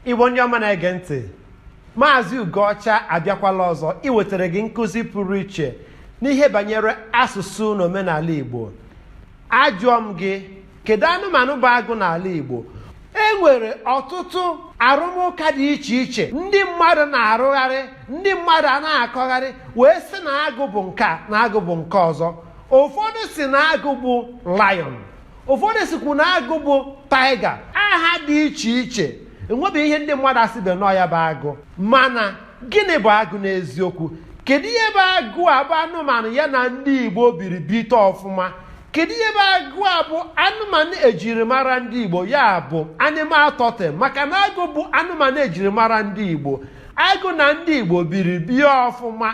Igbo ndị ọma na-ege ntị, Maazị Ugocha abịakwala ọzọ iwetara gị nkụzi pụrụ iche n'ihe banyere asụsụ na omenala Igbo. Ajụọ m gị, kedu anụmanụ bụ agụ n'ala Igbo? E nwere ọtụtụ arụmụka dị iche iche ndị mmadụ na-arụgharị, ndị mmadụ a na-akọgharị wee sị na agụ bụ nke a na agụ bụ nke ọzọ. Ụfọdụ si na agụ bụ lion, ụfọdụ sikwu na agụ bụ tiger. Aha dị iche iche, enwebeghị ihe ndị mmadụ asịbe nọ ya bụ agụ. Mana gịnị bụ agụ n'eziokwu? Kedu ihe bụ agụ a bụ anụmanụ ya na ndị Igbo biri bite ọfụma? Kedu ihe bụ agụ a bụ anụmanụ ejirimara ndị Igbo, ya bụ animal totem? Maka na agụ bụ anụmanụ ejirimara ndị Igbo. Agụ na ndị Igbo biri bie ọfụma.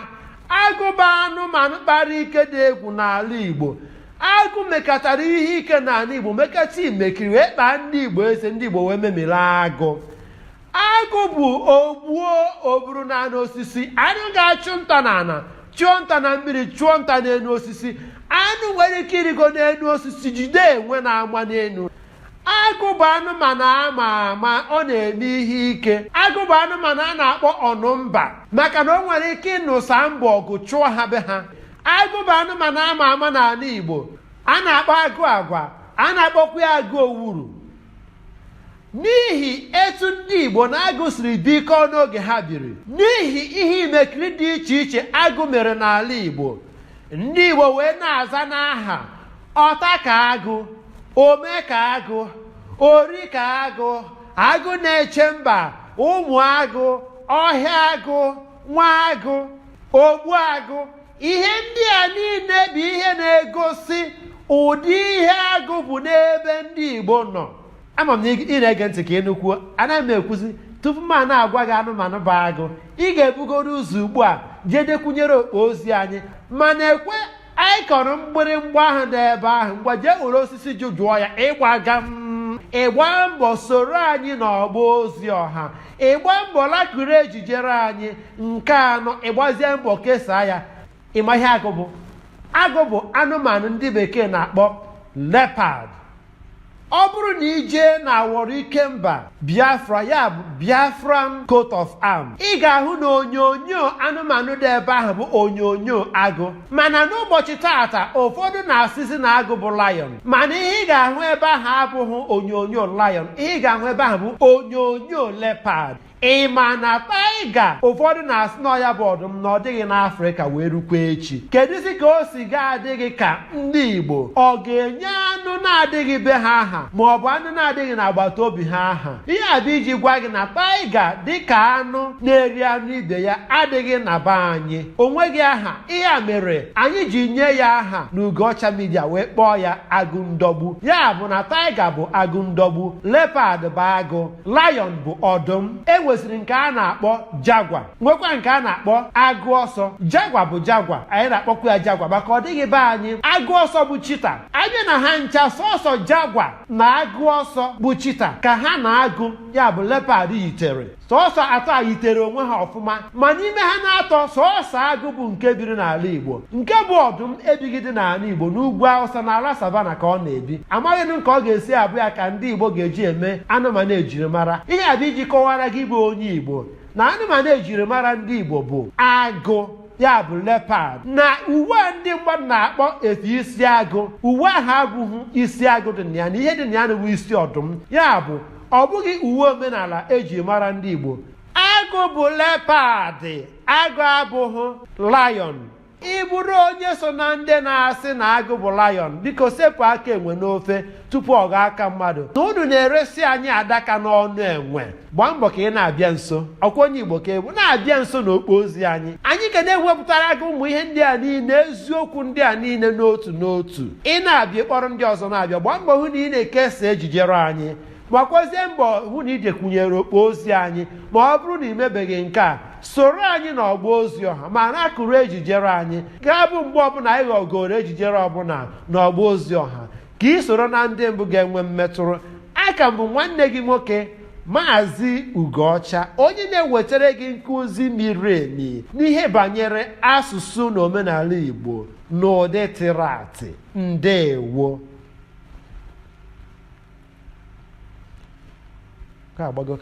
Agụ bụ anụmanụ kpara ike dị egwu n'ala Igbo. Agụ mekọtara ihe ike n'ala Igbo, mekata imekiri wee kpaa ndị Igbo eze, ndị Igbo wee memiri agụ. Agụ bụ ogbuo oburu n'ala osisi. Anụ ga-achụ nta n'ala, chụọ nta na mmiri, chụọ nta n'elu osisi. Anụ nwere ike irigo n'elu osisi jide enwe na-ama n'elu. Agụ bụ anụmanụ ama ama, ọ na-eme ihe ike. Agụ bụ anụmanụ a na-akpọ ọnụmba maka na o nwere ike ịnụsa mba ọgụ chụọ ha be ha. Agụ bụ anụmanụ ama ama n'ala Igbo. A na-akpọ agụ agwa, a na-akpọkwa ya agụ owuru. N'ihi etu ndị Igbo na agụ siri bikọọ n'oge ha biri, n'ihi ihe imekiri dị iche iche agụ mere n'ala Igbo, ndị Igbo wee na-aza n'aha ọta ka agụ, ome ka agụ, ori ka agụ, agụ na-eche mba, ụmụ agụ, ọhịa agụ, nwa agụ, ogbu agụ. Ihe ndị a niile bụ ihe na-egosi ụdị ihe agụ bụ n'ebe ndị Igbo nọ. Ama m na ị na-ege ntị ka ị nụkwuo, anaghị m ekwuzi tupu m na-agwa gị anụmanụ bụ agụ. Ị ga-ebugoro ụzọ ugbu a jee dekwunyere okpo ozi anyị, mana ekwe anyị kọrọ mgbịrịmgba ahụ n'ebe ahụ. Ngwa jee were osisi jụjụọ ya, ịgbaga ịgba mbọ soro anyị n'ọgba ozi ọha, ịgba mbọ lakụrụ ejijere anyị. Nke anọ, ịgbazie mbọ kesaa ya. Ịma ihe agụ bụ? Agụ bụ anụmanụ ndị bekee na-akpọ leopard. Ọ bụrụ na ije na awọrọ ikemba Biafra, ya bụ Biafran coat of arms, ị ga-ahụ na onyonyo anụmanụ dị ebe ahụ bụ onyonyo agụ. Mana n'ụbọchị taata, ụfọdụ na-asịzi na agụ bụ lion, mana ihe ị ga-ahụ ebe ahụ abụghị onyonyo lion, ihe ị ga-ahụ ebe ahụ bụ onyonyo leopard. Ị ma na taiga ụfọdụ na-asị na ya bụ ọdụm na ọ dịghị n'Afrịka wee rukwa echi. Kedụzi ka o si ga-adịghị ka ndị Igbo ọ ga-enye anụ na-adịghị be ha aha, ma ọ bụ anụ na-adịghị n'agbata obi ha aha? Ihe a bụ iji gwa gị na taiga dịka anụ na-eri anụ ibe ya adịghị na be anyị, o nweghị aha. Ihe a mere anyị ji nye ya aha na Ugocha Media wee kpọọ ya agụ ndọgbu. Ya bụ na taiga bụ agụ ndọgbu, leopard bụ agụ, lion bụ ọdụm. Enwesịrị nke a na-akpọ jagwa, nwekwa nke a na-akpọ agụ ọsọ. Jagwa bụ jagwa, anyị na-akpọkwa ya jagwa maka ọ dịghị be anyị. Agụ ọsọ bụ chita. Anyị na ha ncha sọsọ jagwa na agụ ọsọ bụ chita ka ha na-agụ, ya bụ leopard yitere. Sọsọ atọ a yitere onwe ha ọfụma, ma n'ime ha na-atọ sọsọ agụ bụ nke biri n'ala Igbo. Nke bụ ọdụm ebigide n'ala Igbo n'ugwu Awụsa na ala savana ka ọ na-ebi. Amaghị ka ọ ga-esi abụ ya ka ndị Igbo ga-eji eme anụmanụ ejirimara. Ihe a bụ iji kọwara gị bụ onye Igbo na anụmanụ ejirimara ndị Igbo bụ agụ, ya bụ leopard. Na uwe a ndị mmadụ na-akpọ efe isi agụ, uwe ahụ abụghị isi agụ dị na ya, na ihe dị na ya bụ isi ọdụm. Ya bụ ọ bụghị uwe omenala eji mara ndị Igbo. Agụ bụ leopard, agụ abụghị lion. Ị bụrụ onye so na ndị na-asị na agụ bụ lion, biko sepụ aka enwe n'ofe tupu ọ ga aka mmadụ. Na unu na-eresi anyị adaka n'ọnụ enwe, gbaa mbọ ka ị na-abịa nso. Ọkwa onye Igbo ka ebu na-abịa nso n'okpo ozi anyị. Anyị ga na-ewepụtara gị ụmụ ihe ndị a niile, eziokwu ndị a niile n'otu n'otu. Ị na-abịa kpọrọ ndị ọzọ na-abịa, gbaa mbọ hụ na ị na-ekesa ejijere anyị, makwazie mbọ hụ na ijekwunyere okpo ozi anyị. Ma ọ bụrụ na ị mebeghị nke a, soro anyị n'ọgba ozi ọha ma na-akụrụ ejijere anyị. Ga-abụ mgbe ọbụla anyị ghọgoro ejijere ọbụla n'ọgba ozi ọha ka ị soro na ndị mbụ ga-enwe mmetụrụ. Aka m bụ nwanne gị nwoke Maazị Ugocha, onye na-ewetara gị nkụzi miri emi n'ihe banyere asụsụ na omenala Igbo n'ụdị tịrị atị. Ndeewo. Ka agbago